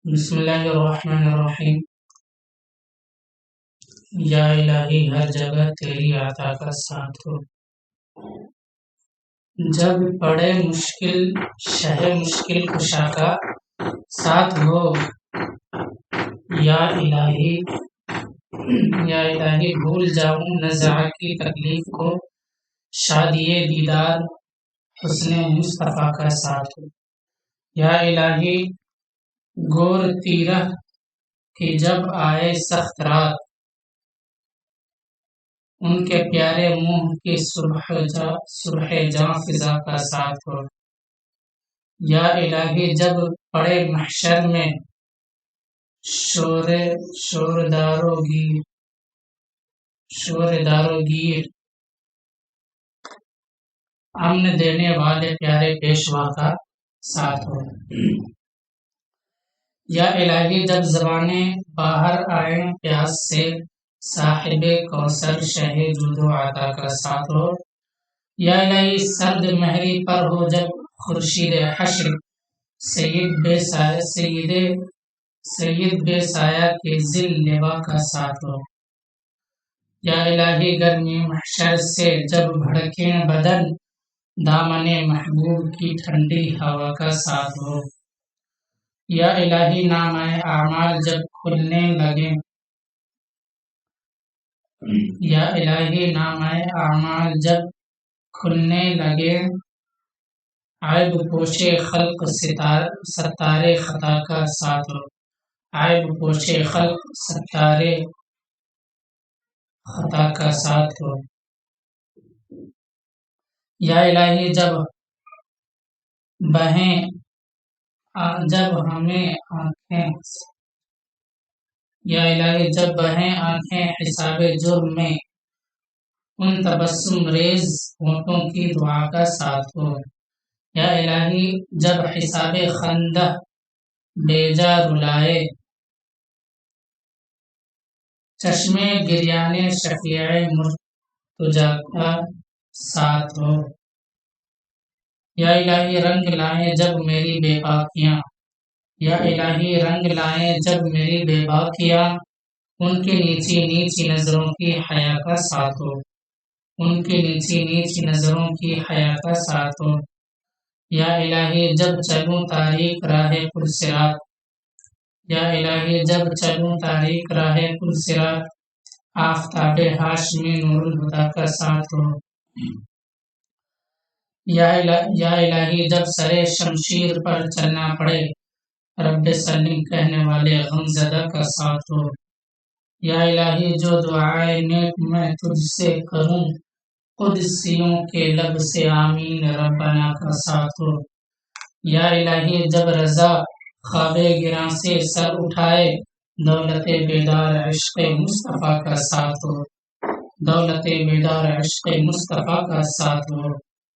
بسم اللہ الرحمن الرحیم۔ یا الہی ہر جگہ تیری عطا کا ساتھ ہو، جب پڑے مشکل شہ مشکل کشا کا ساتھ ہو۔ یا الہی بھول جاؤں نزع کی تکلیف کو، شادی دیدار حسن مصطفیٰ کا ساتھ ہو۔ یا الہی گور تیرہ کی جب آئے سخت رات، ان کے پیارے منہ کی سرخ جاں فضا کا ساتھ ہو۔ یا الہی جب پڑے محشر میں شور دارو گیر، امن دینے والے پیارے پیشوا کا ساتھ ہو۔ یا الہی جب زبانیں باہر آئیں پیاس سے، صاحب کوثر شہ جود و عطا کا ساتھ ہو۔ یا الہی سرد مہری پر ہو جب خورشید حشر، سید بے سایہ کے ذل لوا کا ساتھ ہو۔ یا الہی گرمی محشر سے جب بھڑکیں بدن، دامن محبوب کی ٹھنڈی ہوا کا ساتھ ہو۔ یا الہی نامہ اعمال جب کھلنے لگیں، یا الہی نامہ اعمال جب کھلنے لگیں، عیب پوش خلق ستار خطا کا ساتھ ہو۔ عیب پوش خلق ستار خطا کا ساتھ ہو۔ یا الہی جب بہیں آنکھیں حساب جرم میں، ان تبسم ریز ہونٹوں کی دعا کا ساتھ ہو۔ یا الہی جب حساب خندہ بیجا رلائے، چشمے گریان شفیع مرتجا کا ساتھ ہو۔ یا الہی رنگ لائیں جب میری بے باکیاں، یا الہی رنگ لائیں جب میری بے باکیاں، ان کی نیچی نیچی نظروں کی حیا کا ساتھ ہو۔ ان کی نیچی نیچی نظروں کی حیا کا ساتھ ہو۔ یا الہی جب چلوں تاریک راہ پرصراط، یا الہی جب چلوں تاریک راہ پرصراط، آفتاب ہاشمی نور الہدیٰ کا ساتھ ہو۔ یا الہی جب سرے شمشیر پر چلنا پڑے، رب سلم کہنے والے غمزدہ کا ساتھ ہو۔ یا الہی جو دعائے نیک میں تجھ سے کروں، قدسیوں کے لب سے آمین ربنا کا ساتھ ہو۔ یا الہی جب رضا خواب گراں سے سر اٹھائے، دولت بیدار عشق مصطفیٰ کا ساتھ ہو۔ دولت بیدار عشق مصطفیٰ کا ساتھ ہو۔